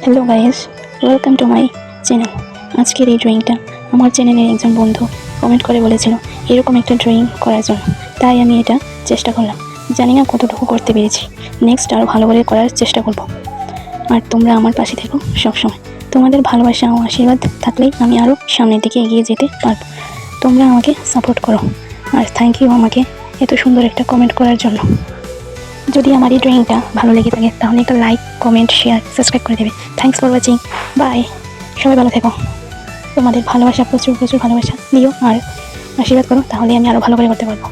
Hello guys, welcome to my channel. আজকের এই ড্রয়িংটা আমার চ্যানেলের একজন বন্ধু কমেন্ট করে বলেছিল এরকম একটা ড্রয়িং করার জন্য, তাই আমি এটা চেষ্টা করলাম। জানি না কতটুকু করতে পেরেছি, নেক্সট আরও ভালো করে করার চেষ্টা করব। আর তোমরা আমার পাশে থেকো সবসময়। তোমাদের ভালোবাসা ও আশীর্বাদ থাকলেই আমি আরও সামনের দিকে এগিয়ে যেতে পারবো। তোমরা আমাকে সাপোর্ট করো, আর থ্যাংক ইউ আমাকে এত সুন্দর একটা কমেন্ট করার জন্য। যদি আমার এই ড্রয়িংটা ভালো লেগে থাকে তাহলে একটা লাইক, কমেন্ট, শেয়ার, সাবস্ক্রাইব করে দেবে। Thanks for watching. বাই। সবাই ভালো থেকো। তোমাদের ভালোবাসা প্রচুর প্রচুর ভালোবাসা দিও আর আশীর্বাদ করো, তাহলে আমি আরও ভালো করে করতে পারবো।